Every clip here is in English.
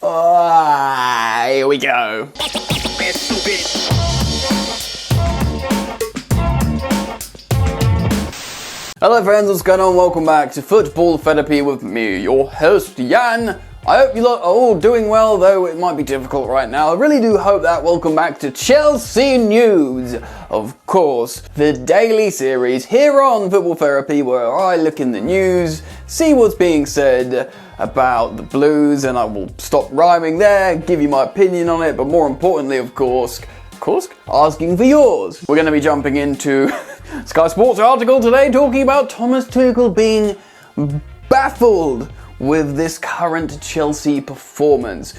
Here we go. Hello friends, what's going on? Welcome back to Football Therapy with me, your host Jan. I hope you lot are all doing well, though it might be difficult right now. I really do hope that. Welcome back to Chelsea News. Of course, the daily series here on Football Therapy where I look in the news, see what's being said about the Blues, and I will stop rhyming there, give you my opinion on it, but more importantly, of course, asking for yours. We're going to be jumping into Sky Sports article today talking about Thomas Tuchel being baffled with this current Chelsea performance.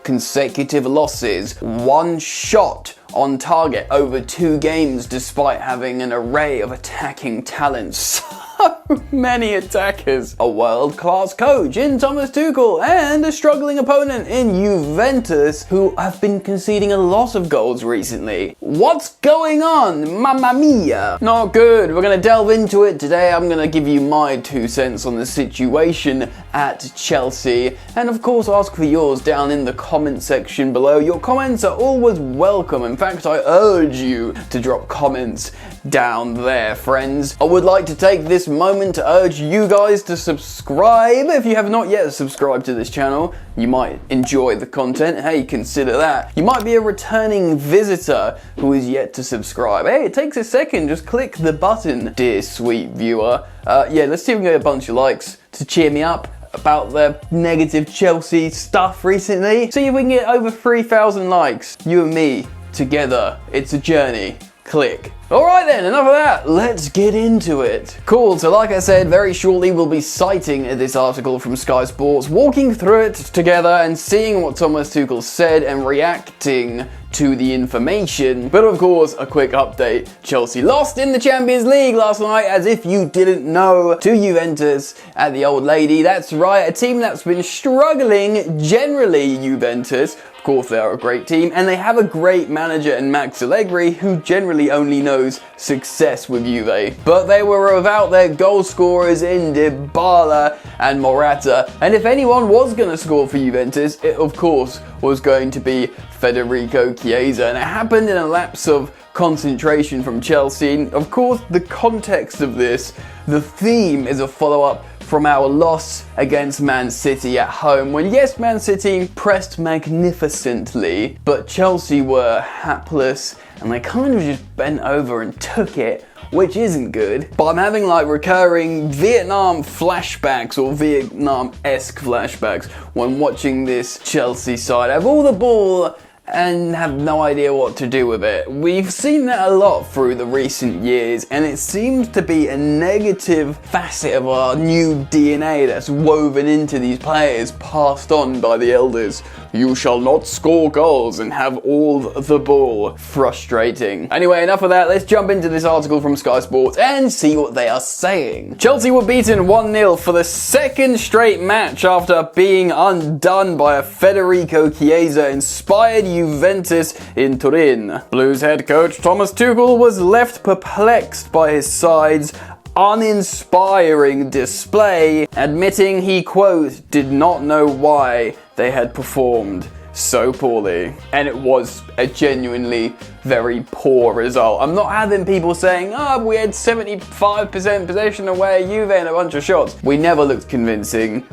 Consecutive losses, one shot on target over 2 games despite having an array of attacking talents. So many attackers. A world-class coach in Thomas Tuchel and a struggling opponent in Juventus who have been conceding a lot of goals recently. What's going on? Mamma mia. Not good. We're going to delve into it today. I'm going to give you my 2 cents on the situation at Chelsea and of course ask for yours down in the comment section below. Your comments are always welcome. In fact, I urge you to drop comments down there, friends. I would like to take this moment to urge you guys to subscribe. If you have not yet subscribed to this channel, you might enjoy the content. Hey, consider that. You might be a returning visitor who is yet to subscribe. Hey, it takes a second. Just click the button, dear sweet viewer. Let's see if we can get a bunch of likes to cheer me up about the negative Chelsea stuff recently. See if we can get over 3,000 likes. You and me together. It's a journey. Click. Alright then, enough of that, let's get into it. Cool, so like I said, very shortly we'll be citing this article from Sky Sports, walking through it together and seeing what Thomas Tuchel said and reacting to the information. But of course, a quick update. Chelsea lost in the Champions League last night, as if you didn't know, to Juventus at the Old Lady. That's right, a team that's been struggling, generally Juventus. Of course, they are a great team, and they have a great manager in Max Allegri, who generally only knows success with Juve. But they were without their goal scorers in Dybala and Morata, and if anyone was going to score for Juventus, it of course was going to be Federico Chiesa, and it happened in a lapse of concentration from Chelsea. And of course, the context of this, the theme is a follow-up from our loss against Man City at home, when yes, Man City pressed magnificently, but Chelsea were hapless and they kind of just bent over and took it, which isn't good. But I'm having like recurring Vietnam flashbacks or Vietnam-esque flashbacks when watching this Chelsea side. Have all the ball and have no idea what to do with it. We've seen that a lot through the recent years, and it seems to be a negative facet of our new DNA that's woven into these players, passed on by the elders. You shall not score goals and have all the ball. Frustrating. Anyway, enough of that. Let's jump into this article from Sky Sports and see what they are saying. Chelsea were beaten 1-0 for the 2nd straight match after being undone by a Federico Chiesa-inspired Juventus in Turin. Blues head coach Thomas Tuchel was left perplexed by his side's uninspiring display, admitting he, quote, did not know why they had performed so poorly. And it was a genuinely very poor result. I'm not having people saying, we had 75% possession away at Juve and a bunch of shots. We never looked convincing.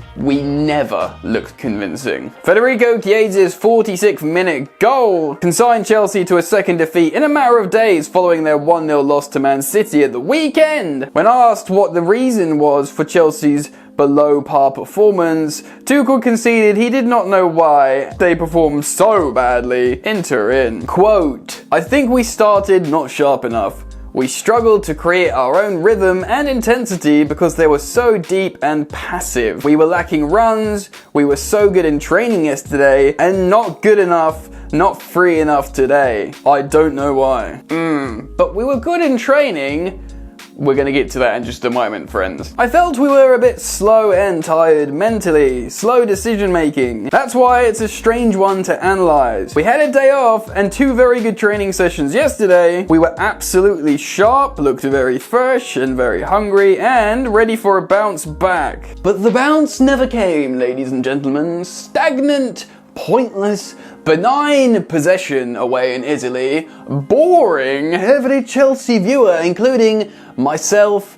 Federico Chiesa's 46th minute goal consigned Chelsea to a second defeat in a matter of days following their 1-0 loss to Man City at the weekend. When asked what the reason was for Chelsea's below par performance, Tuchel conceded he did not know why they performed so badly in Turin. Quote, I think we started not sharp enough. We struggled to create our own rhythm and intensity because they were so deep and passive. We were lacking runs, we were so good in training yesterday, and not good enough, not free enough today. I don't know why. But we were good in training, We're going to get to that in just a moment, friends. I felt we were a bit slow and tired mentally, slow decision making. That's why it's a strange one to analyze. We had a day off and 2 very good training sessions yesterday. We were absolutely sharp, looked very fresh and very hungry and ready for a bounce back. But the bounce never came, ladies and gentlemen. Stagnant, pointless, benign possession away in Italy. Boring every Chelsea viewer, including myself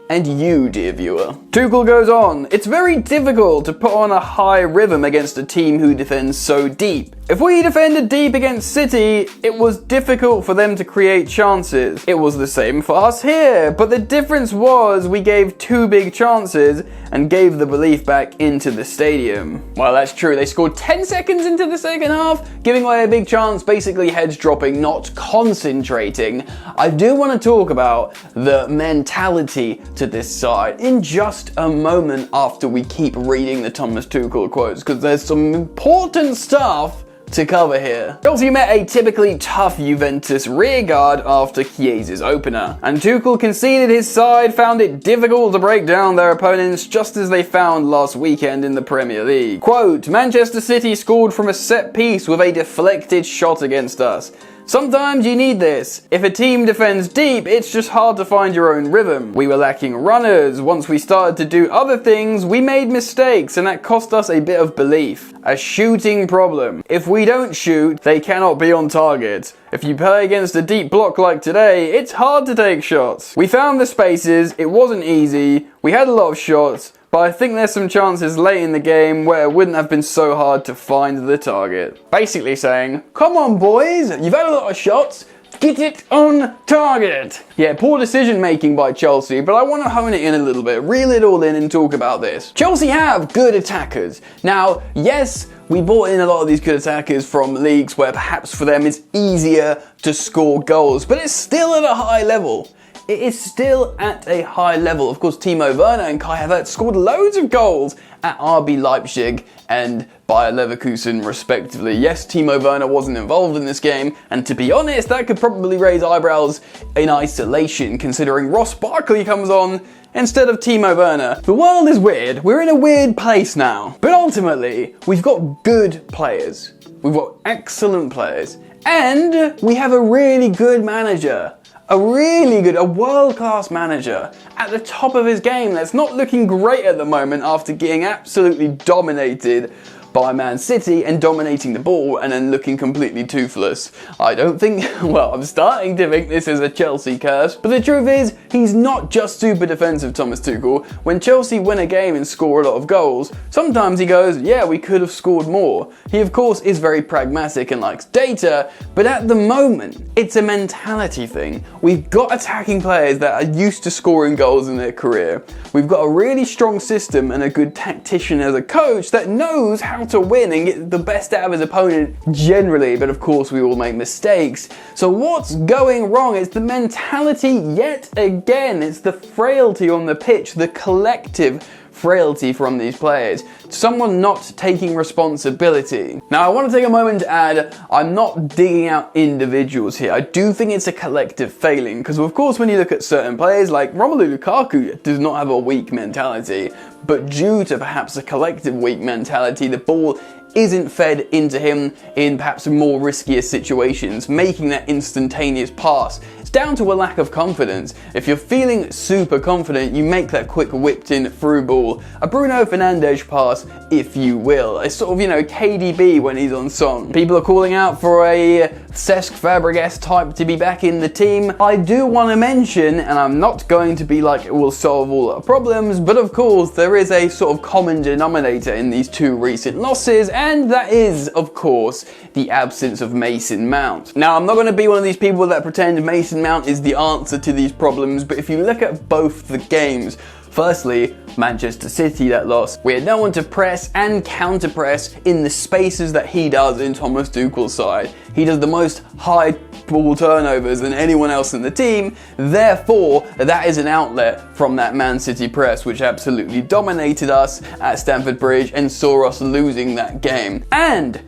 and you, dear viewer. Tuchel goes on, it's very difficult to put on a high rhythm against a team who defends so deep. If we defended deep against City, it was difficult for them to create chances. It was the same for us here, but the difference was we gave 2 big chances and gave the belief back into the stadium. Well, that's true. They scored 10 seconds into the second half, giving away a big chance, basically heads dropping, not concentrating. I do want to talk about the mentality to this side in just a moment after we keep reading the Thomas Tuchel quotes, because there's some important stuff to cover here. Chelsea met a typically tough Juventus rearguard after Chiesa's opener, and Tuchel conceded his side found it difficult to break down their opponents just as they found last weekend in the Premier League. Quote, Manchester City scored from a set piece with a deflected shot against us. Sometimes you need this. If a team defends deep, it's just hard to find your own rhythm. We were lacking runners. Once we started to do other things, we made mistakes, and that cost us a bit of belief. A shooting problem. If we don't shoot, they cannot be on target. If you play against a deep block like today, it's hard to take shots. We found the spaces, it wasn't easy, we had a lot of shots, but I think there's some chances late in the game where it wouldn't have been so hard to find the target. Basically saying, come on boys, you've had a lot of shots, get it on target. Yeah, poor decision making by Chelsea, but I want to hone it in a little bit, reel it all in and talk about this. Chelsea have good attackers. Now, yes, we bought in a lot of these good attackers from leagues where perhaps for them it's easier to score goals, but it's still at a high level. It is still at a high level. Of course, Timo Werner and Kai Havertz scored loads of goals at RB Leipzig and Bayer Leverkusen respectively. Yes, Timo Werner wasn't involved in this game, and to be honest, that could probably raise eyebrows in isolation, considering Ross Barkley comes on instead of Timo Werner. The world is weird. We're in a weird place now. But ultimately, we've got good players. We've got excellent players. And we have a really good manager. A world-class manager at the top of his game that's not looking great at the moment after getting absolutely dominated by Man City and dominating the ball and then looking completely toothless. I don't think, well, I'm starting to think this is a Chelsea curse, but the truth is, he's not just super defensive, Thomas Tuchel. When Chelsea win a game and score a lot of goals, sometimes he goes, yeah, we could have scored more. He, of course, is very pragmatic and likes data, but at the moment, it's a mentality thing. We've got attacking players that are used to scoring goals in their career. We've got a really strong system and a good tactician as a coach that knows how to win and get the best out of his opponent generally, but of course we all make mistakes. So what's going wrong? It's the mentality yet again. It's the frailty on the pitch, the collective frailty from these players. Someone not taking responsibility. Now I want to take a moment to add, I'm not digging out individuals here. I do think it's a collective failing, because of course when you look at certain players like Romelu Lukaku does not have a weak mentality, but due to perhaps a collective weak mentality, the ball isn't fed into him in perhaps more riskier situations, making that instantaneous pass. It's down to a lack of confidence. If you're feeling super confident, you make that quick whipped in through ball. A Bruno Fernandes pass, if you will. It's sort of, KDB when he's on song. People are calling out for a Cesc Fabregas type to be back in the team. I do want to mention, and I'm not going to be like it will solve all our problems, but of course there is a sort of common denominator in these 2 recent losses, and that is, of course, the absence of Mason Mount. Now, I'm not going to be one of these people that pretend Mason Mount is the answer to these problems, but if you look at both the games, firstly, Manchester City that lost. We had no one to press and counter-press in the spaces that he does in Thomas Tuchel's side. He does the most high ball turnovers than anyone else in the team. Therefore, that is an outlet from that Man City press, which absolutely dominated us at Stamford Bridge and saw us losing that game. And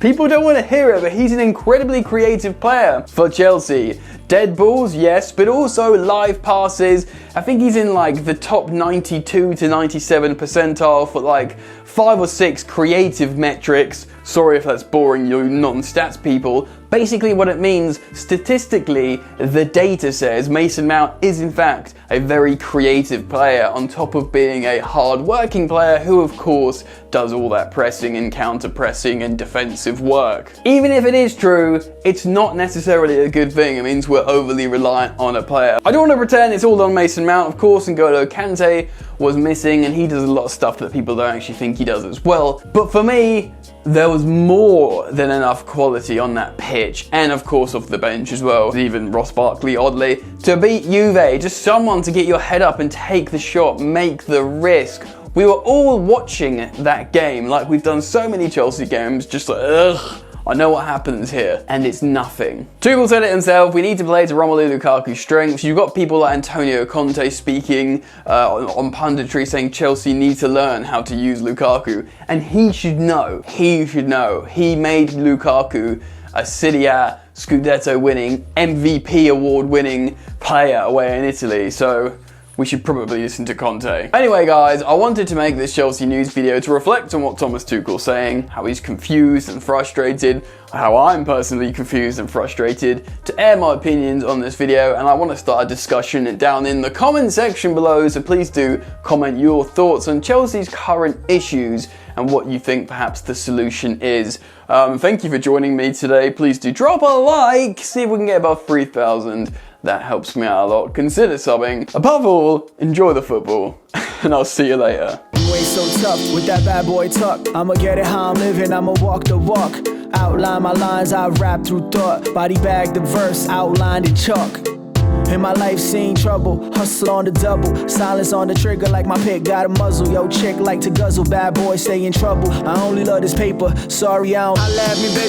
people don't want to hear it, but he's an incredibly creative player for Chelsea. Dead balls, yes, but also live passes. I think he's in like the top 92 to 97 percentile for like 5 or 6 creative metrics. Sorry if that's boring you non-stats people. Basically what it means, statistically, the data says Mason Mount is in fact a very creative player on top of being a hard-working player who of course does all that pressing and counter-pressing and defensive work. Even if it is true, it's not necessarily a good thing. It means we're overly reliant on a player. I don't want to pretend it's all on Mason Mount, of course, and N'Golo Kante was missing and he does a lot of stuff that people don't actually think he does as well. But for me, there was more than enough quality on that pitch, and of course off the bench as well, even Ross Barkley oddly, to beat Juve. Just someone to get your head up and take the shot, make the risk. We were all watching that game like we've done so many Chelsea games, just like, ugh, I know what happens here, and it's nothing. Tuchel said it himself, we need to play to Romelu Lukaku's strengths. You've got people like Antonio Conte speaking on punditry saying Chelsea need to learn how to use Lukaku, and he should know. He made Lukaku a Serie A Scudetto winning, MVP award winning player away in Italy, so we should probably listen to Conte. Anyway guys, I wanted to make this Chelsea news video to reflect on what Thomas Tuchel's saying, how he's confused and frustrated, how I'm personally confused and frustrated, to air my opinions on this video, and I want to start a discussion down in the comment section below, so please do comment your thoughts on Chelsea's current issues and what you think perhaps the solution is. Thank you for joining me today. Please do drop a like, see if we can get above 3,000. That helps me out a lot. Consider subbing. Above all, enjoy the football, and I'll see you later. You ain't so tough with that bad boy tuck. I'ma get it how I'm living, I'ma walk the walk. Outline my lines, I rap through thought. Body bag the verse, outlined in chalk. In my life seen trouble, hustle on the double. Silence on the trigger like my pick got a muzzle. Yo chick like to guzzle, bad boy stay in trouble. I only love this paper, sorry I don't. I laugh me baby.